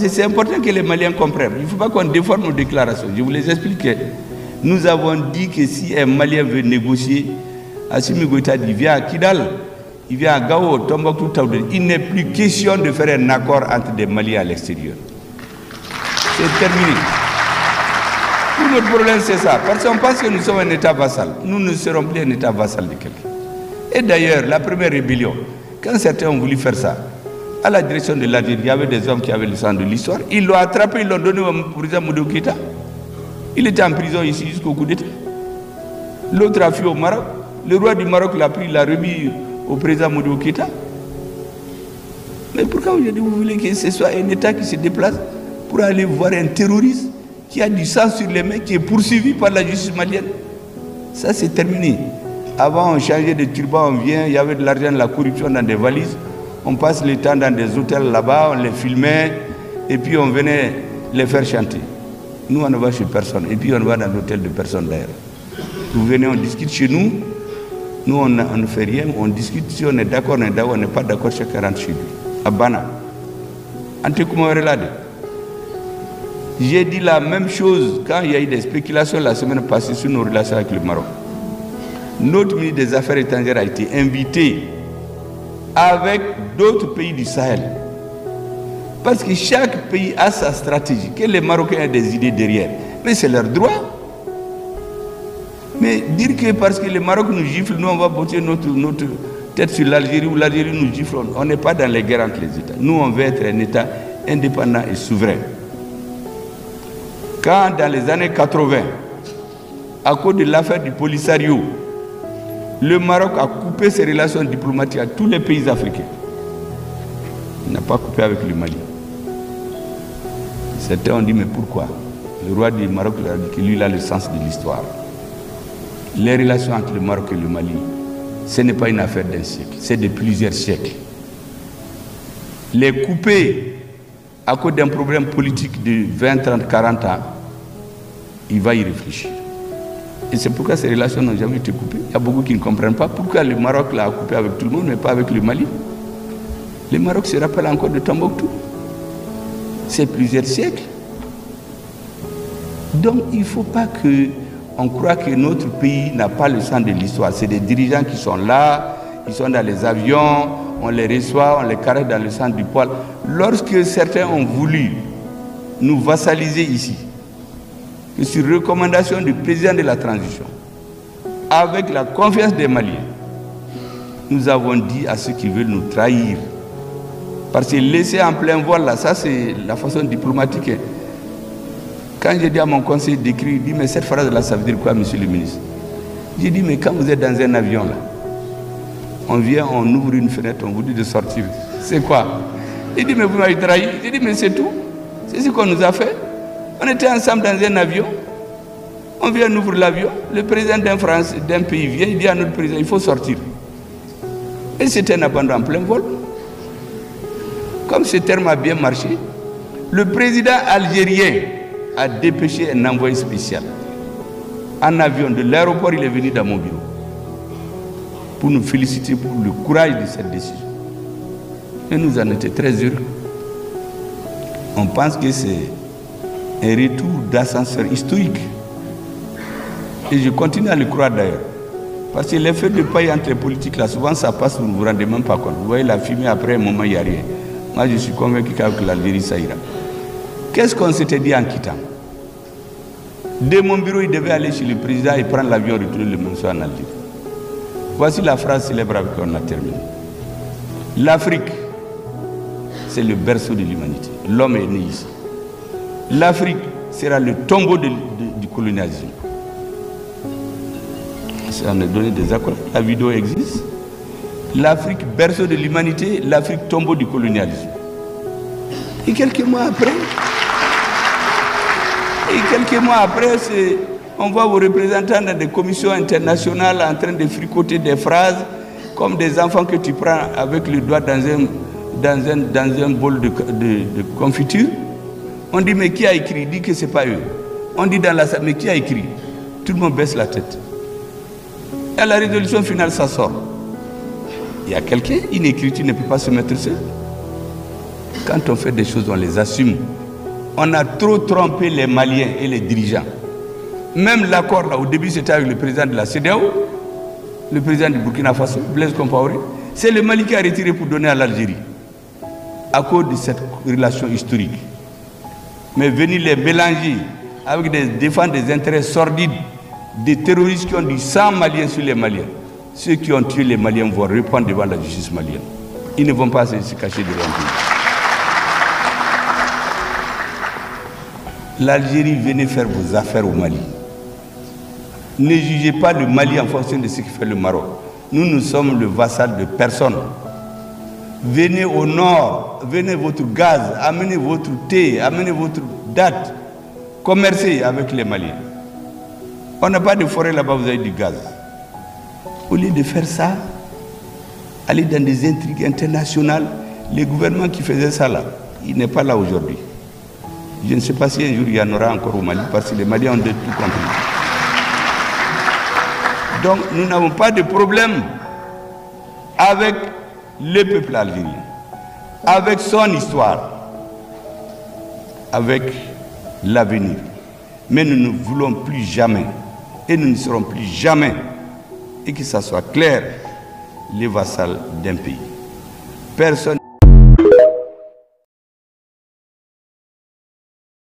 C'est important que les Maliens comprennent. Il ne faut pas qu'on déforme nos déclarations. Je vous les explique. Nous avons dit que si un Malien veut négocier, Assimi Goïta dit, il vient à Kidal, il vient à Gao, Tombouctou, Taoudé. Il n'est plus question de faire un accord entre des Maliens à l'extérieur. C'est terminé. Tout notre problème, c'est ça. Parce qu'on pense que nous sommes un État vassal. Nous ne serons plus un État vassal de quelqu'un. Et d'ailleurs, la première rébellion, quand certains ont voulu faire ça, à la direction de l'Algérie, il y avait des hommes qui avaient le sang de l'histoire. Ils l'ont attrapé, ils l'ont donné au président Moudou Keïta. Il était en prison ici jusqu'au coup d'État. L'autre a fui au Maroc. Le roi du Maroc l'a pris, l'a remis au président Moudou Keïta. Mais pourquoi aujourd'hui vous voulez que ce soit un État qui se déplace pour aller voir un terroriste qui a du sang sur les mains, qui est poursuivi par la justice malienne? Ça, c'est terminé. Avant, on changeait de turban, on vient, il y avait de l'argent, de la corruption dans des valises. On passe le temps dans des hôtels là-bas, on les filmait, et puis on venait les faire chanter. Nous, on ne va chez personne, et puis on va dans l'hôtel de personne d'ailleurs. Vous venez, on discute chez nous, nous, on ne fait rien, on discute, si on est d'accord, on n'est pas d'accord, chacun rentre chez lui. À Bana. J'ai dit la même chose quand il y a eu des spéculations la semaine passée sur nos relations avec le Maroc. Notre ministre des Affaires étrangères a été invité avec d'autres pays du Sahel. Parce que chaque pays a sa stratégie, que les Marocains aient des idées derrière. Mais c'est leur droit. Mais dire que parce que le Maroc nous gifle, nous on va porter notre tête sur l'Algérie ou l'Algérie nous gifle, on n'est pas dans les guerres entre les États. Nous on veut être un État indépendant et souverain. Quand dans les années 80, à cause de l'affaire du Polisario, le Maroc a coupé ses relations diplomatiques avec tous les pays africains. Il n'a pas coupé avec le Mali. Certains ont dit, mais pourquoi? Le roi du Maroc a dit que lui, il a le sens de l'histoire. Les relations entre le Maroc et le Mali, ce n'est pas une affaire d'un siècle, c'est de plusieurs siècles. Les couper à cause d'un problème politique de 20, 30, 40 ans, il va y réfléchir. Et c'est pourquoi ces relations n'ont jamais été coupées. Il y a beaucoup qui ne comprennent pas pourquoi le Maroc l'a coupé avec tout le monde, mais pas avec le Mali. Le Maroc se rappelle encore de Tombouctou. C'est plusieurs siècles. Donc il ne faut pas qu'on croie que notre pays n'a pas le sens de l'histoire. C'est des dirigeants qui sont là, ils sont dans les avions, on les reçoit, on les caresse dans le sens du poil. Lorsque certains ont voulu nous vassaliser ici, que sur recommandation du président de la transition, avec la confiance des Maliens, nous avons dit à ceux qui veulent nous trahir, parce que laisser en plein vol, là, ça c'est la façon diplomatique. Quand j'ai dit à mon conseiller d'écrire, il dit, mais cette phrase-là, ça veut dire quoi, monsieur le ministre? J'ai dit, mais quand vous êtes dans un avion, là, on vient, on ouvre une fenêtre, on vous dit de sortir. C'est quoi? Il dit, mais vous m'avez trahi. J'ai dit, mais c'est tout. C'est ce qu'on nous a fait. On était ensemble dans un avion. On vient, on ouvre l'avion. Le président d'un pays vient, il dit à notre président, il faut sortir. Et c'était un abandon en plein vol. Comme ce terme a bien marché, le président algérien a dépêché un envoyé spécial. En avion de l'aéroport, il est venu dans mon bureau pour nous féliciter pour le courage de cette décision. Et nous en étions très heureux. On pense que c'est un retour d'ascenseur historique. Et je continue à le croire d'ailleurs. Parce que l'effet de paille entre les politiques, là, souvent ça passe, vous ne vous rendez même pas compte. Vous voyez la fumée, après un moment, il n'y a rien. Moi, je suis convaincu qu'avec l'Algérie, ça ira. Qu'est-ce qu'on s'était dit en quittant? De mon bureau, il devait aller chez le président et prendre l'avion et retourner le même soir en Algérie. Voici la phrase célèbre avec laquelle on a terminé. L'Afrique, c'est le berceau de l'humanité. L'homme est né ici. L'Afrique sera le tombeau du colonialisme. On a donné des accords. La vidéo existe. L'Afrique, berceau de l'humanité, l'Afrique, tombeau du colonialisme. Et quelques mois après, on voit vos représentants dans des commissions internationales en train de fricoter des phrases comme des enfants que tu prends avec le doigt dans un bol de confiture. On dit, mais qui a écrit? Il dit que ce n'est pas eux. On dit dans la salle, mais qui a écrit? Tout le monde baisse la tête. Et à la résolution finale, ça sort. Il y a quelqu'un, une écriture ne peut pas se mettre seule. Quand on fait des choses, on les assume. On a trop trompé les Maliens et les dirigeants. Même l'accord, là, au début, c'était avec le président de la CEDEAO, le président du Burkina Faso, Blaise Compaoré. C'est le Mali qui a retiré pour donner à l'Algérie, à cause de cette relation historique. Mais venir les mélanger avec défendre des intérêts sordides, des terroristes qui ont du sang malien sur les Maliens. Ceux qui ont tué les Maliens vont répondre devant la justice malienne. Ils ne vont pas se cacher derrière un pays. L'Algérie, venez faire vos affaires au Mali. Ne jugez pas le Mali en fonction de ce que fait le Maroc. Nous sommes le vassal de personne. Venez au nord, venez votre gaz, amenez votre thé, amenez votre date. Commercez avec les Maliens. On n'a pas de forêt là-bas, vous avez du gaz. Au lieu de faire ça, aller dans des intrigues internationales, les gouvernements qui faisaient ça là, il n'est pas là aujourd'hui. Je ne sais pas si un jour il y en aura encore au Mali, parce que les Maliens ont tout compris. Donc nous n'avons pas de problème avec le peuple algérien, avec son histoire, avec l'avenir. Mais nous ne voulons plus jamais, et nous ne serons plus jamais, et que ça soit clair, les vassals d'un pays. Personne